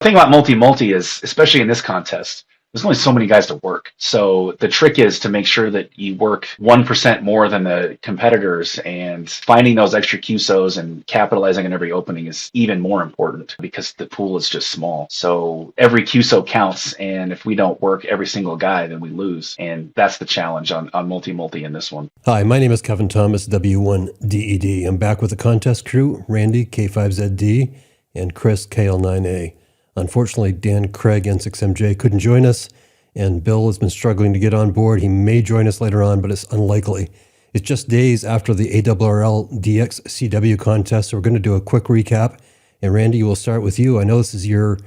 The thing about multi-multi is, especially in this contest, there's only so many guys to work. So the trick is to make sure that you work 1% more than the competitors, and finding those extra QSOs and capitalizing on every opening is even more important because the pool is just small. So every QSO counts, and if we don't work every single guy, then we lose. And that's the challenge on multi-multi in this one. Hi, my name is Kevin Thomas, W1DED. I'm back with the contest crew, Randy, K5ZD, and Chris, KL9A. Unfortunately, Dan Craig, N6MJ, couldn't join us, and Bill has been struggling to get on board. He may join us later on, but it's unlikely. It's just days after the ARRL DX CW contest, so we're going to do a quick recap. And Randy, we'll start with you. I know this is your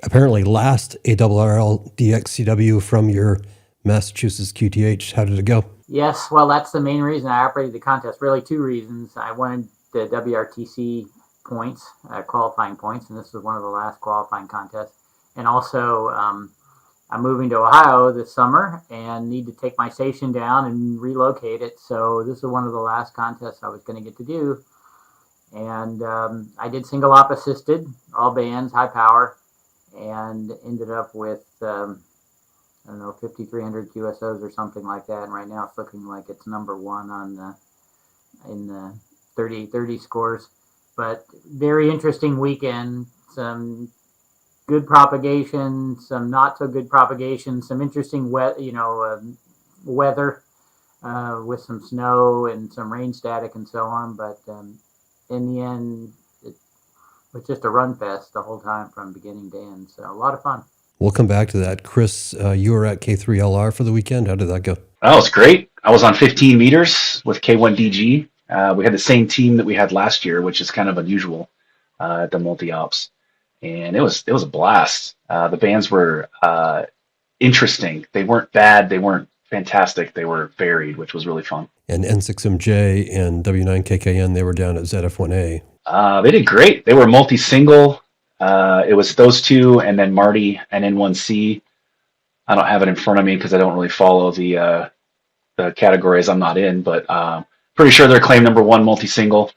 apparently last ARRL DX CW from your Massachusetts QTH. How did it go? Yes, well, that's the main reason I operated the contest. Really, two reasons. I wanted the WRTC points, qualifying points, and this was one of the last qualifying contests. And also, I'm moving to Ohio this summer and need to take my station down and relocate it. So this is one of the last contests I was going to get to do. And I did single op assisted, all bands, high power, and ended up with, I don't know, 5,300 QSOs or something like that. And right now it's looking like it's number one on in the 3830 scores. But very interesting weekend. Some good propagation, some not so good propagation, some interesting weather with some snow and some rain static and so on. But in the end, it was just a run fest the whole time from beginning to end. So a lot of fun. We'll come back to that. Chris, you were at K3LR for the weekend. How did that go? Oh, it was great. I was on 15 meters with K1DG. We had the same team that we had last year, which is kind of unusual at the multi-ops. And it was a blast. The bands were interesting. They weren't bad. They weren't fantastic. They were varied, which was really fun. And N6MJ and W9KKN, they were down at ZF1A. They did great. They were multi-single. It was those two, and then Marty and N1C. I don't have it in front of me because I don't really follow the categories I'm not in, but pretty sure they're claim number one multi-single,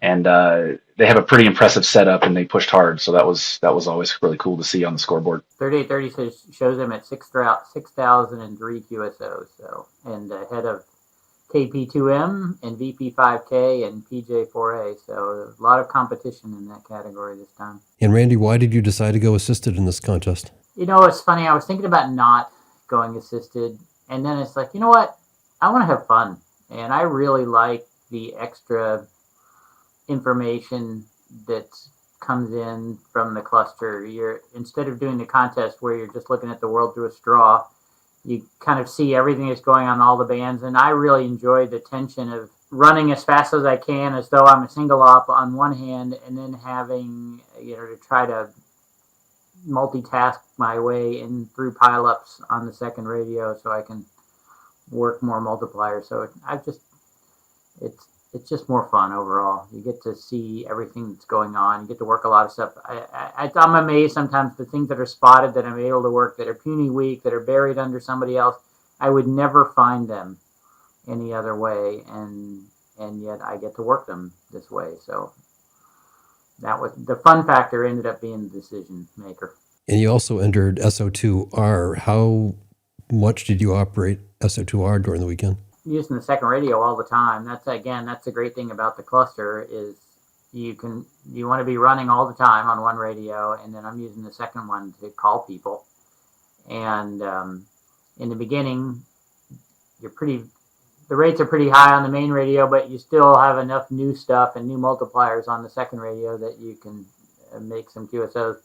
and they have a pretty impressive setup, and they pushed hard. So that was always really cool to see on the scoreboard. 3830 shows them at 6,003 QSOs, so, and ahead of KP2M and VP5K and PJ4A. So a lot of competition in that category this time. And Randy, why did you decide to go assisted in this contest? You know, it's funny. I was thinking about not going assisted, and then it's like, you know what? I want to have fun, and I really like the extra information that comes in from the cluster. Instead of doing the contest where you're just looking at the world through a straw, you kind of see everything that's going on in all the bands, and I really enjoy the tension of running as fast as I can as though I'm a single op on one hand, and then having, to try to multitask my way in through pileups on the second radio so I can work more multipliers. So it's just more fun overall. You get to see everything that's going on. You get to work a lot of stuff. I'm amazed sometimes the things that are spotted that I'm able to work that are puny weak, that are buried under somebody else. I would never find them any other way, and yet I get to work them this way. So that was the fun factor. Ended up being the decision maker. And you also entered SO2R. How much did you operate SO2R during the weekend? Using the second radio all the time. That's the great thing about the cluster is you want to be running all the time on one radio, and then I'm using the second one to call people. And in the beginning, the rates are pretty high on the main radio, but you still have enough new stuff and new multipliers on the second radio that you can make some QSOs.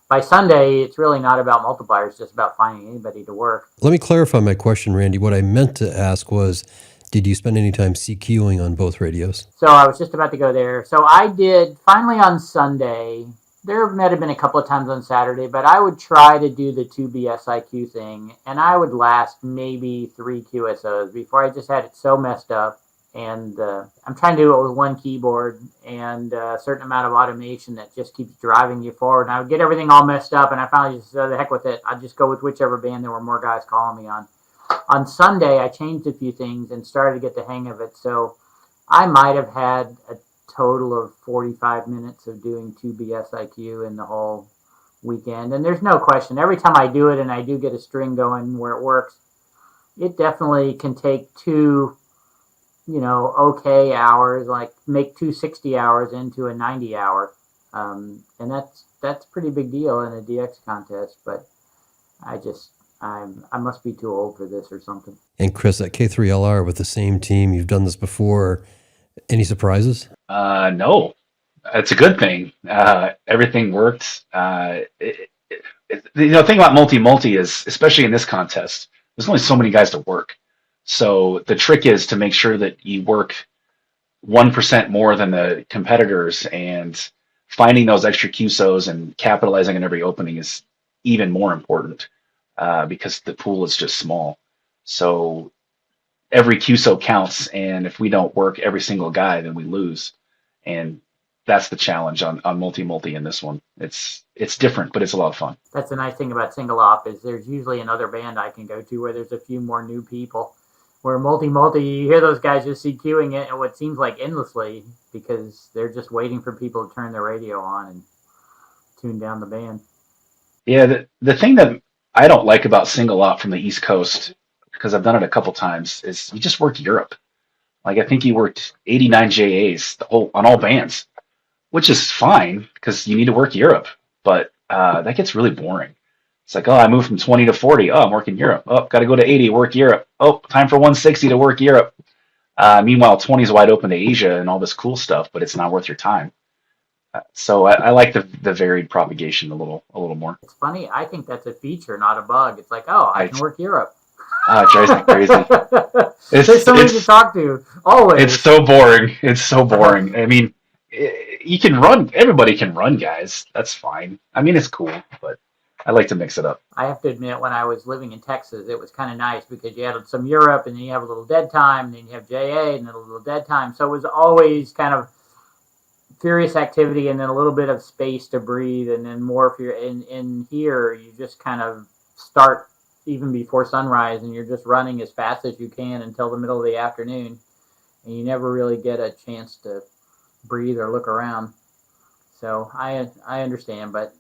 By Sunday, it's really not about multipliers, it's just about finding anybody to work. Let me clarify my question, Randy. What I meant to ask was, did you spend any time CQing on both radios? So I was just about to go there. So I did finally on Sunday. There might have been a couple of times on Saturday, but I would try to do the 2B SIQ thing, and I would last maybe 3 QSOs before I just had it so messed up. And I'm trying to do it with one keyboard and a certain amount of automation that just keeps driving you forward. And I would get everything all messed up, and I finally just said, the heck with it. I'd just go with whichever band there were more guys calling me on. On Sunday, I changed a few things and started to get the hang of it. So I might have had a total of 45 minutes of doing 2B SIQ in the whole weekend. And there's no question, every time I do it and I do get a string going where it works, it definitely can take two, okay hours, like make 260 hours into a 90 hour. And that's a pretty big deal in a DX contest, but I must be too old for this or something. And Chris, at K3LR with the same team, you've done this before. Any surprises? No, it's a good thing. Everything worked. The thing about multi is, especially in this contest, there's only so many guys to work. So the trick is to make sure that you work 1% more than the competitors, and finding those extra QSOs and capitalizing on every opening is even more important because the pool is just small. So every QSO counts, and if we don't work every single guy, then we lose. And that's the challenge on multi in this one. It's different, but it's a lot of fun. That's the nice thing about single op is there's usually another band I can go to where there's a few more new people. Where multi, you hear those guys just CQing it, and what seems like endlessly because they're just waiting for people to turn their radio on and tune down the band. Yeah, the thing that I don't like about single op from the East Coast, because I've done it a couple times, is you just work Europe. Like I think you worked 89 JAs on all bands, which is fine because you need to work Europe, but that gets really boring. It's like, oh, I moved from 20 to 40. Oh, I'm working Europe. Oh, got to go to 80, work Europe. Oh, time for 160 to work Europe. Meanwhile, 20 is wide open to Asia and all this cool stuff, but it's not worth your time. So I like the varied propagation a little more. It's funny. I think that's a feature, not a bug. It's like, oh, I can work Europe. It drives me crazy. There's somebody to talk to, always. It's so boring. It's so boring. I mean, you can run. Everybody can run, guys. That's fine. I mean, it's cool, but I like to mix it up. I have to admit, when I was living in Texas, it was kind of nice because you had some Europe, and then you have a little dead time, and then you have JA, and then a little dead time. So it was always kind of furious activity, and then a little bit of space to breathe, and then more if you're in here, you just kind of start even before sunrise, and you're just running as fast as you can until the middle of the afternoon, and you never really get a chance to breathe or look around. So I understand, but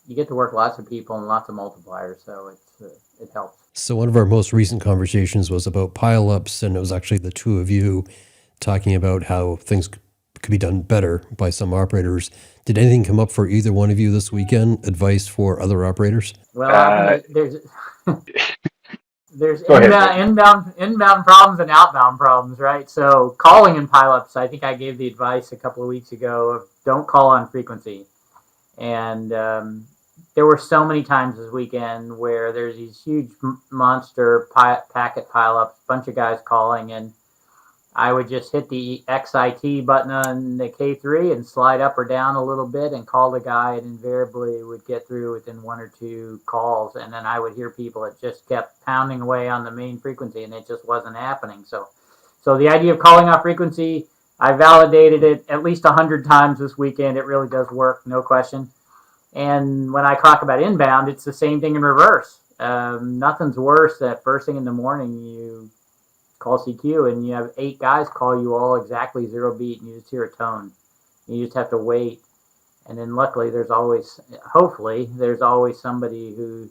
you get to work lots of people and lots of multipliers, so it helps. So one of our most recent conversations was about pileups, and it was actually the two of you talking about how things could be done better by some operators. Did anything come up for either one of you this weekend? Advice for other operators? Well, there's inbound problems and outbound problems, right? So calling in pileups, I think I gave the advice a couple of weeks ago of don't call on frequency. And there were so many times this weekend where there's these huge monster packet pileups, bunch of guys calling, and I would just hit the XIT button on the K3 and slide up or down a little bit and call the guy, and invariably would get through within one or two calls. And then I would hear people that just kept pounding away on the main frequency, and it just wasn't happening. So the idea of calling off frequency, I validated it at least 100 times this weekend. It really does work, no question. And when I talk about inbound, it's the same thing in reverse. Nothing's worse than first thing in the morning you call CQ and you have 8 guys call you all exactly 0 beat, and you just hear a tone. You just have to wait. And then luckily hopefully there's always somebody who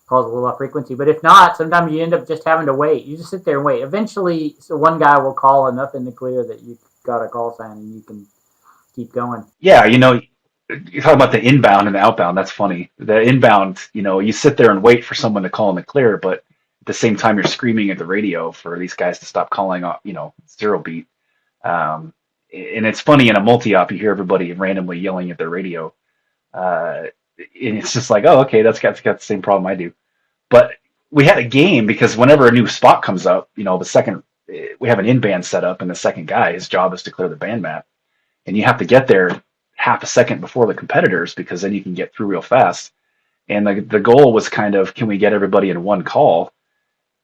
calls a little off frequency. But if not, sometimes you end up just having to wait. You just sit there and wait. Eventually one guy will call enough in the clear that you got a call sign and you can keep going. Yeah, you're talking about the inbound and the outbound. That's funny. The inbound, you sit there and wait for someone to call in the clear, but at the same time, you're screaming at the radio for these guys to stop calling off, 0 beat. And it's funny in a multi-op, you hear everybody randomly yelling at their radio. And it's just like, oh, okay, that's got the same problem I do. But we had a game because whenever a new spot comes up, the second, we have an in-band set up, and the second guy, his job is to clear the band map. And you have to get there half a second before the competitors because then you can get through real fast. And the goal was kind of, can we get everybody in one call?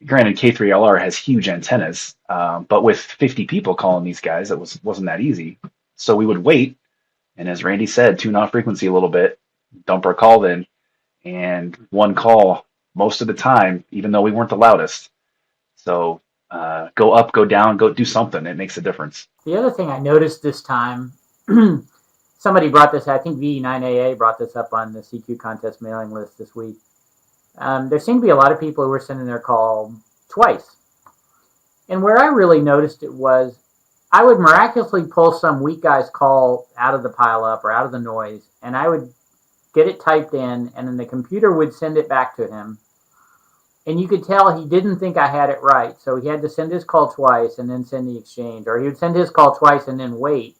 Granted, K3LR has huge antennas, but with 50 people calling these guys, it wasn't that easy. So we would wait, and as Randy said, tune off frequency a little bit, dump our call in, and one call most of the time, even though we weren't the loudest. So go up, go down, go do something. It makes a difference. The other thing I noticed this time, somebody brought this, I think V9AA brought this up on the CQ contest mailing list this week. There seemed to be a lot of people who were sending their call twice. And where I really noticed it was, I would miraculously pull some weak guy's call out of the pileup or out of the noise, and I would get it typed in, and then the computer would send it back to him. And you could tell he didn't think I had it right, so he had to send his call twice and then send the exchange. Or he would send his call twice and then wait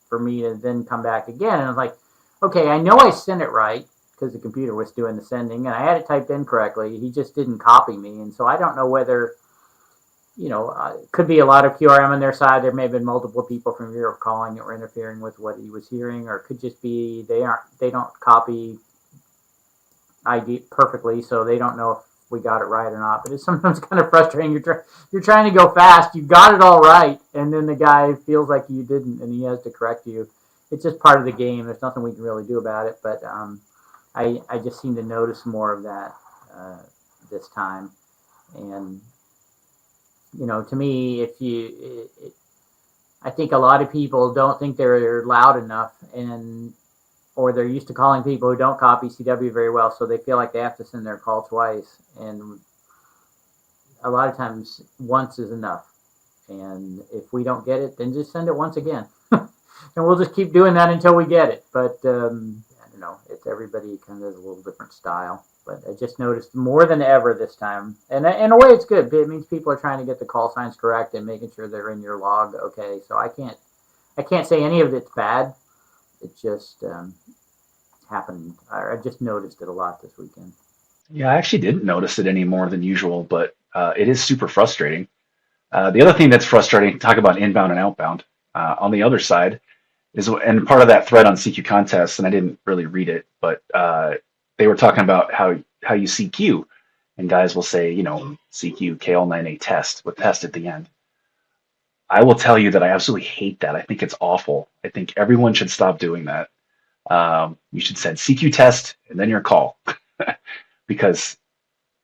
for me to then come back again. And I was like, okay, I know I sent it right because the computer was doing the sending, and I had it typed in correctly. He just didn't copy me. And so I don't know whether, it could be a lot of QRM on their side. There may have been multiple people from Europe calling that were interfering with what he was hearing, or it could just be they don't copy ID perfectly, so they don't know if we got it right or not. But it's sometimes kind of frustrating. You're trying to go fast, you got it all right, and then the guy feels like you didn't, and he has to correct you. It's just part of the game. There's nothing we can really do about it. But I just seem to notice more of that this time. And to me, I think a lot of people don't think they're loud enough, or they're used to calling people who don't copy CW very well, so they feel like they have to send their call twice. And a lot of times, once is enough. And if we don't get it, then just send it once again. And we'll just keep doing that until we get it. But I don't know. It's everybody kind of has a little different style. But I just noticed more than ever this time. And in a way, it's good. It means people are trying to get the call signs correct and making sure they're in your log okay. So I can't say any of it's bad. It just happened. I just noticed it a lot this weekend. Yeah, I actually didn't notice it any more than usual, but it is super frustrating. The other thing that's frustrating, talk about inbound and outbound, on the other side, is, and part of that thread on CQ contests, and I didn't really read it, but they were talking about how you CQ, and guys will say, CQ KL9A test with test at the end. I will tell you that I absolutely hate that. I think it's awful. I think everyone should stop doing that. You should send CQ test and then your call. Because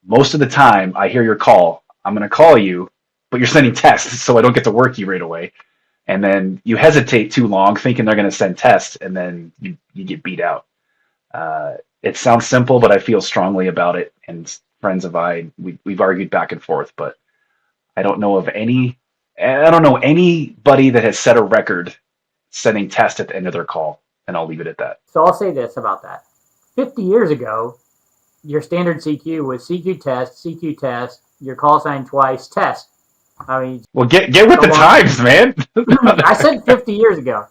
most of the time I hear your call, I'm going to call you, but you're sending tests, so I don't get to work you right away. And then you hesitate too long thinking they're going to send tests, and then you get beat out. It sounds simple, but I feel strongly about it. And friends of mine, we've argued back and forth, but I don't know anybody that has set a record sending tests at the end of their call, and I'll leave it at that. So I'll say this about that. 50 years ago, your standard CQ was CQ test, your call sign twice, test. I mean, well, get with the times, man. I said 50 years ago,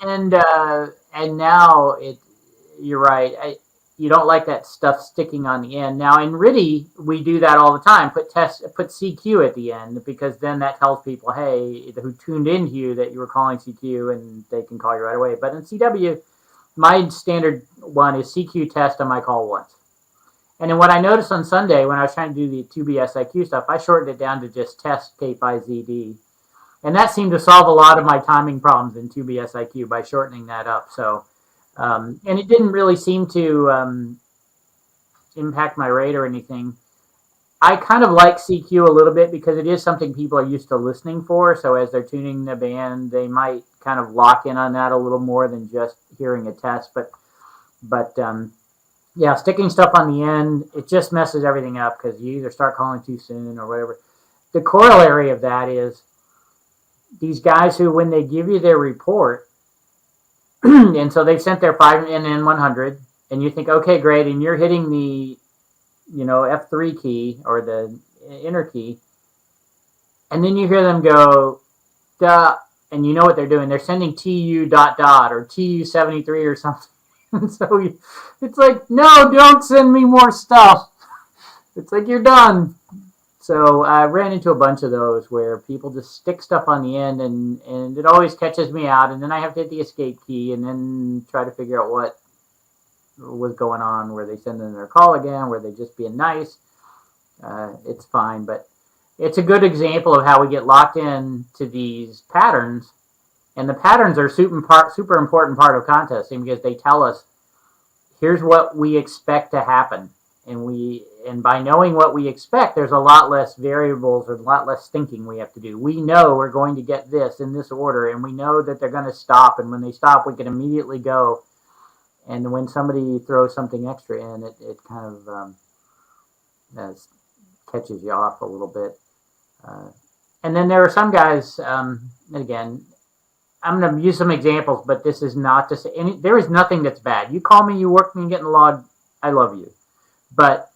and now you're right. You don't like that stuff sticking on the end. Now in RTTY, we do that all the time. Put CQ at the end, because then that tells people, hey, who tuned into you, that you were calling CQ, and they can call you right away. But in CW, my standard one is CQ test on my call once. And then what I noticed on Sunday when I was trying to do the 2BSIQ stuff, I shortened it down to just test K5ZD. And that seemed to solve a lot of my timing problems in 2BSIQ by shortening that up. So, and it didn't really seem to impact my rate or anything. I kind of like CQ a little bit because it is something people are used to listening for. So as they're tuning the band, they might kind of lock in on that a little more than just hearing a test. But yeah, sticking stuff on the end, it just messes everything up because you either start calling too soon or whatever. The corollary of that is these guys who, when they give you their report, and so they've sent their 5NN100, and you think, okay, great, and you're hitting the F3 key or the enter key, and then you hear them go, duh, and you know what they're doing. They're sending TU ... or TU73 or something. And so it's like, no, don't send me more stuff. It's like, you're done. So I ran into a bunch of those where people just stick stuff on the end, and it always catches me out. And then I have to hit the escape key and then try to figure out what was going on. Were they sending their call again? Were they just being nice? It's fine. But it's a good example of how we get locked in to these patterns. And the patterns are super important part of contesting because they tell us, here's what we expect to happen. and by knowing what we expect, there's a lot less variables or a lot less thinking we have to do. We know we're going to get this in this order, and we know that they're going to stop, and when they stop, we can immediately go. And when somebody throws something extra in, it kind of catches you off a little bit. And then there are some guys, and again, I'm going to use some examples, but this is not to say there is nothing that's bad. You call me, you work me, and get in the log, I love you. But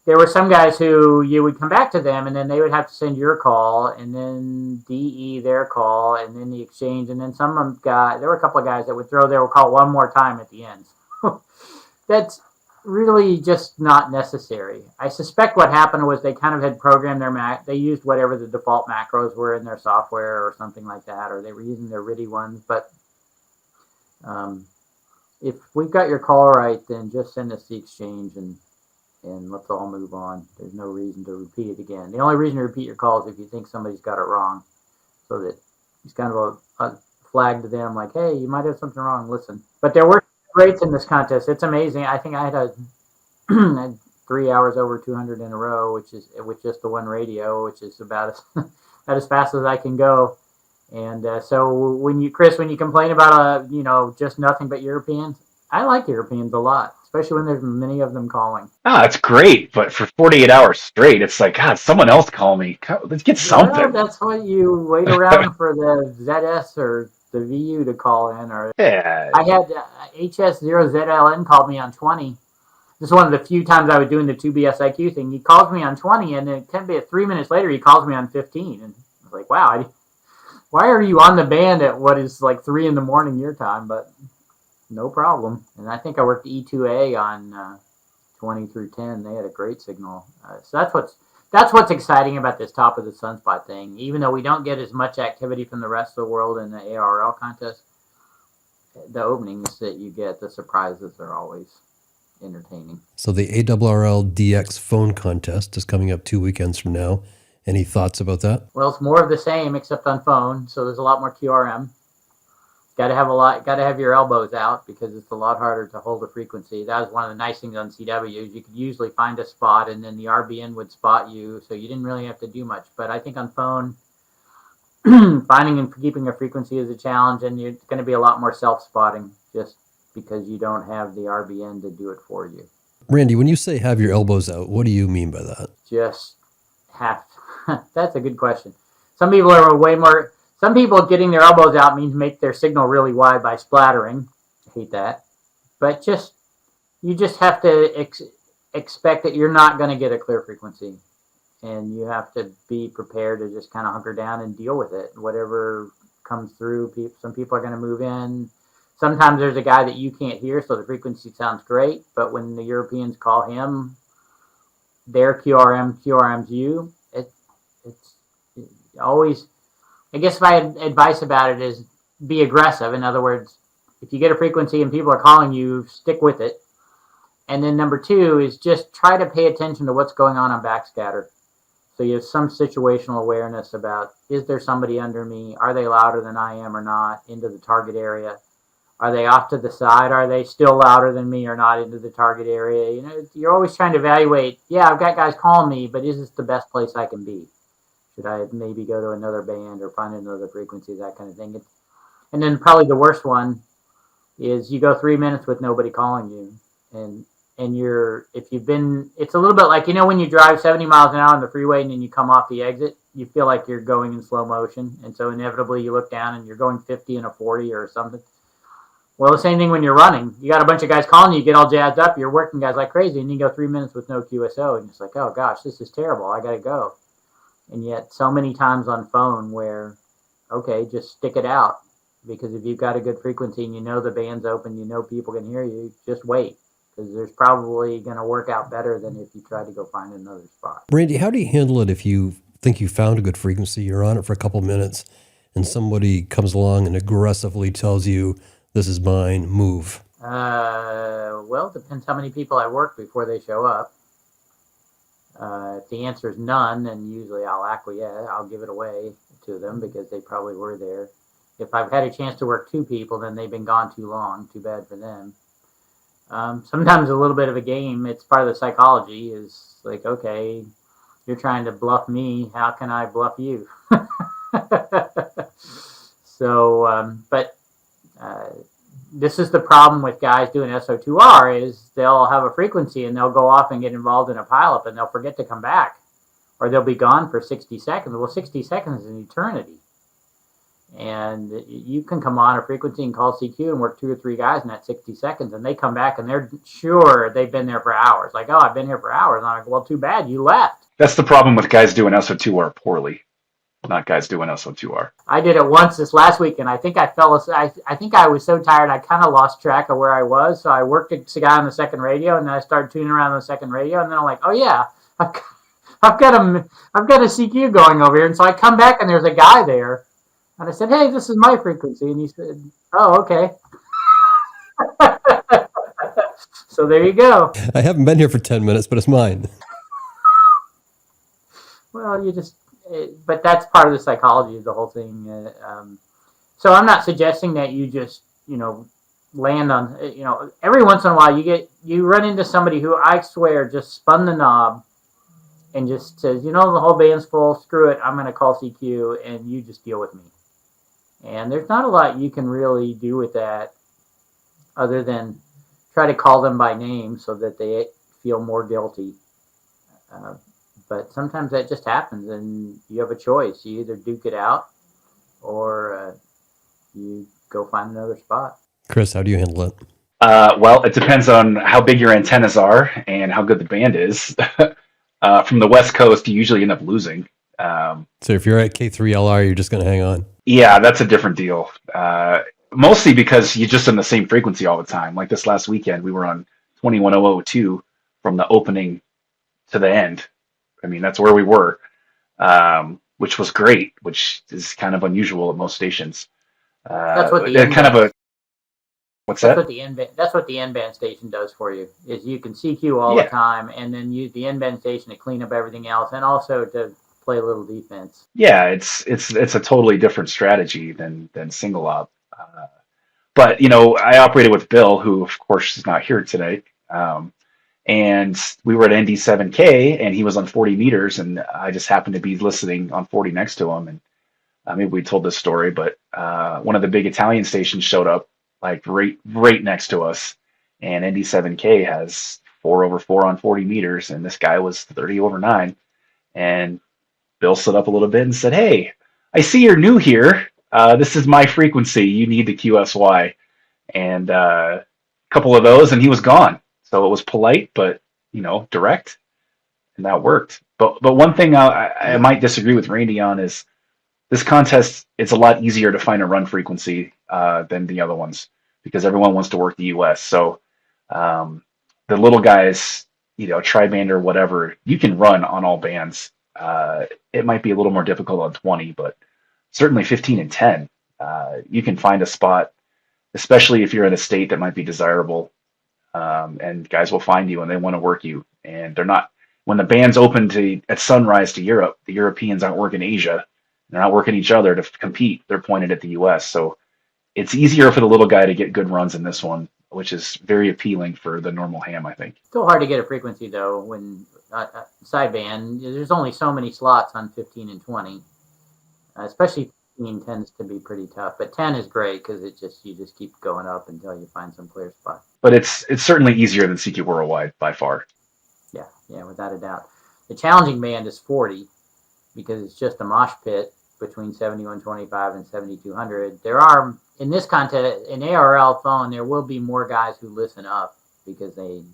there were some guys who you would come back to them, and then they would have to send your call, and then DE their call, and then the exchange, and then some of them there were a couple of guys that would throw their call one more time at the end. That's really just not necessary. I suspect what happened was they kind of had programmed they used whatever the default macros were in their software or something like that, or they were using their RTTY ones. But if we've got your call right, then just send us the exchange and let's all move on. There's no reason to repeat it again. The only reason to repeat your call is if you think somebody's got it wrong, so that it's kind of a flag to them, like, hey, you might have something wrong, listen. But there were rates in this contest. It's amazing. I think I had 3 hours over 200 in a row, which is with just the one radio, which is about as fast as I can go. And so when you complain about just nothing but Europeans, I like Europeans a lot, especially when there's many of them calling. It's great, but for 48 hours straight, it's like, God, someone else call me. Let's get something. Well, that's what you wait around for the ZS or the VU to call in. Or Yeah. I had HS0ZLN called me on 20. This is one of the few times I was doing the 2BSIQ thing. He calls me on 20, and then it can be 3 minutes later, he calls me on 15. And I was like, wow, why are you on the band at what is like 3 in the morning your time? But no problem. And I think I worked E2A on 20 through 10. They had a great signal. So that's what's exciting about this top of the sunspot thing. Even though we don't get as much activity from the rest of the world in the ARRL contest, the openings that you get, the surprises are always entertaining. So the ARRL DX phone contest is coming up 2 weekends from now. Any thoughts about that? Well, it's more of the same except on phone, so there's a lot more QRM. Got to have your elbows out because it's a lot harder to hold a frequency. That was one of the nice things on CW. You could usually find a spot, and then the RBN would spot you, so you didn't really have to do much. But I think on phone, finding and keeping a frequency is a challenge, and you're going to be a lot more self-spotting just because you don't have the RBN to do it for you. Randy, when you say have your elbows out, what do you mean by that? Just have. That's a good question. Some people getting their elbows out means make their signal really wide by splattering. I hate that. But you just have to expect that you're not going to get a clear frequency. And you have to be prepared to just kind of hunker down and deal with it. Whatever comes through, some people are going to move in. Sometimes there's a guy that you can't hear, so the frequency sounds great. But when the Europeans call him, their QRM's you. It's always... I guess if I had advice about it is be aggressive. In other words, if you get a frequency and people are calling you, stick with it. And then number 2 is just try to pay attention to what's going on backscatter. So you have some situational awareness about, is there somebody under me? Are they louder than I am or not into the target area? Are they off to the side? Are they still louder than me or not into the target area? You're always trying to evaluate, I've got guys calling me, but is this the best place I can be? Should I maybe go to another band or find another frequency, that kind of thing? And then probably the worst one is you go 3 minutes with nobody calling you. And it's a little bit like, when you drive 70 miles an hour on the freeway and then you come off the exit, you feel like you're going in slow motion. And so inevitably you look down and you're going 50 and a 40 or something. Well, the same thing when you're running. You got a bunch of guys calling you, you get all jazzed up, you're working guys like crazy, and you go 3 minutes with no QSO. And it's like, oh gosh, this is terrible. I got to go. And yet so many times on phone where, okay, just stick it out. Because if you've got a good frequency and the band's open, people can hear you, just wait. Because there's probably going to work out better than if you try to go find another spot. Randy, how do you handle it if you think you found a good frequency, you're on it for a couple minutes, and somebody comes along and aggressively tells you, this is mine, move? Well, it depends how many people I work before they show up. If the answer is none, then usually I'll acquiesce. I'll give it away to them because they probably were there. If I've had a chance to work 2 people, then they've been gone too long. Too bad for them. Sometimes a little bit of a game. It's part of the psychology. Is like, okay, you're trying to bluff me. How can I bluff you? So, but this is the problem with guys doing SO2R is they'll have a frequency and they'll go off and get involved in a pileup and they'll forget to come back, or they'll be gone for 60 seconds. Well, 60 seconds is an eternity. And you can come on a frequency and call CQ and work 2 or 3 guys in that 60 seconds, and they come back and they're sure they've been there for hours. Like, oh, I've been here for hours. And I'm like, well, too bad you left. That's the problem with guys doing SO2R poorly, not guys doing SO2R. I did it once this last week, and I think I fell asleep. I think I was so tired I kind of lost track of where I was. So I worked a guy on the second radio, and then I started tuning around on the second radio, and then I'm like, oh yeah, I've got a CQ going over here, and so I come back and there's a guy there. And I said, hey, this is my frequency. And he said, oh, okay. So there you go. I haven't been here for 10 minutes, but it's mine. Well, but that's part of the psychology of the whole thing. So I'm not suggesting that you just, land on, every once in a while you run into somebody who I swear just spun the knob and just says, the whole band's full, screw it, I'm going to call CQ and you just deal with me. And there's not a lot you can really do with that other than try to call them by name so that they feel more guilty. But sometimes that just happens and you have a choice. You either duke it out or you go find another spot. Chris, how do you handle it? Well, it depends on how big your antennas are and how good the band is. From the West Coast, you usually end up losing. So if you're at K3LR, you're just going to hang on. Yeah, that's a different deal. Mostly because you're just in the same frequency all the time. Like this last weekend, we were on 21002 from the opening to the end. I mean, that's where we were, which was great, which is kind of unusual at most stations. That's what the What's that? That's what the N-band station does for you. Is you can CQ all the time, and then use the N-band station to clean up everything else, and also to play a little defense. Yeah, it's a totally different strategy than single op. But I operated with Bill, who of course is not here today. And we were at N6MJ, and he was on 40 meters, and I just happened to be listening on 40 next to him. And maybe we told this story, but one of the big Italian stations showed up like right next to us, and N6MJ has 4/4 on 40 meters, and this guy was 30/9, and Bill stood up a little bit and said, hey, I see you're new here. This is my frequency. You need the QSY. And a couple of those, and he was gone. So it was polite, but, direct. And that worked. But one thing I might disagree with Randy on is this contest, it's a lot easier to find a run frequency than the other ones because everyone wants to work the US. So the little guys, tri-band or whatever, you can run on all bands. It might be a little more difficult on 20, but certainly 15 and 10, you can find a spot, especially if you're in a state that might be desirable, and guys will find you and they want to work you. And they're not, when the band's open at sunrise to Europe, the Europeans aren't working Asia. They're not working each other to compete. They're pointed at the US. So it's easier for the little guy to get good runs in this one, which is very appealing for the normal ham, I think. Still hard to get a frequency though when sideband. There's only so many slots on 15 and 20, especially 15 tends to be pretty tough. But 10 is great because you just keep going up until you find some clear spot. But it's certainly easier than CQ Worldwide by far. Yeah, without a doubt. The challenging band is 40 because it's just a mosh pit between 7125 and 7200. There are in this contest in ARRL phone there will be more guys who listen up because they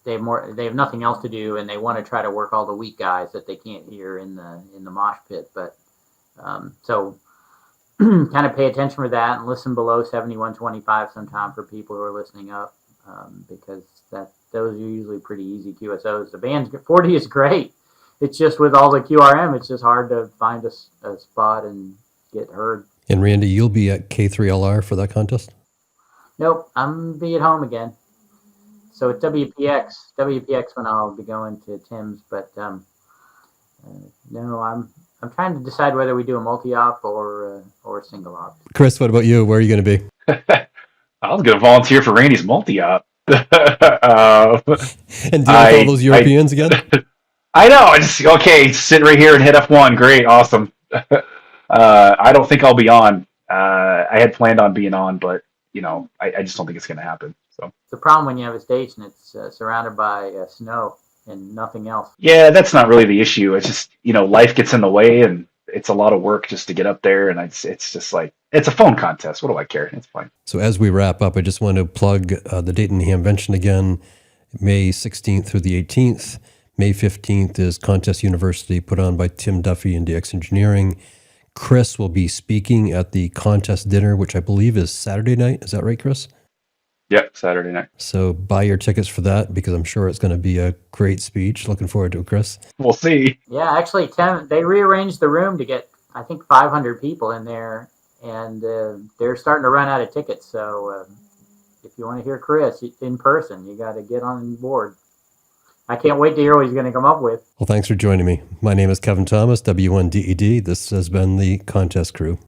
have nothing else to do and they want to try to work all the weak guys that they can't hear in the mosh pit. But so kind of pay attention for that and listen below 7125 sometime for people who are listening up because those are usually pretty easy QSOs. The band 40 is great. It's just with all the QRM, it's just hard to find a spot and get heard. And Randy, you'll be at K3LR for that contest? Nope, I'm be at home again. So it's WPX when I'll be going to Tim's, but no, I'm trying to decide whether we do a multi-op or single op. Chris, what about you? Where are you going to be? I was going to volunteer for Randy's multi-op. And deal with all those Europeans again? I know. Okay, sit right here and hit F1. Great, awesome. I don't think I'll be on. I had planned on being on, but I just don't think it's going to happen. So the problem when you have a station, it's surrounded by snow and nothing else. Yeah, that's not really the issue. It's just life gets in the way, and it's a lot of work just to get up there. And it's just like it's a phone contest. What do I care? It's fine. So as we wrap up, I just want to plug the Dayton Hamvention again, May 16th through the 18th. May 15th is Contest University, put on by Tim Duffy and DX Engineering. Chris will be speaking at the contest dinner, which I believe is Saturday night. Is that right, Chris? Yep, Saturday night. So buy your tickets for that, because I'm sure it's going to be a great speech. Looking forward to it, Chris. We'll see. Yeah, actually, they rearranged the room to get, I think, 500 people in there, and they're starting to run out of tickets. So if you want to hear Chris in person, you got to get on board. I can't wait to hear what he's going to come up with. Well, thanks for joining me. My name is Kevin Thomas, W1DED. This has been the Contest Crew.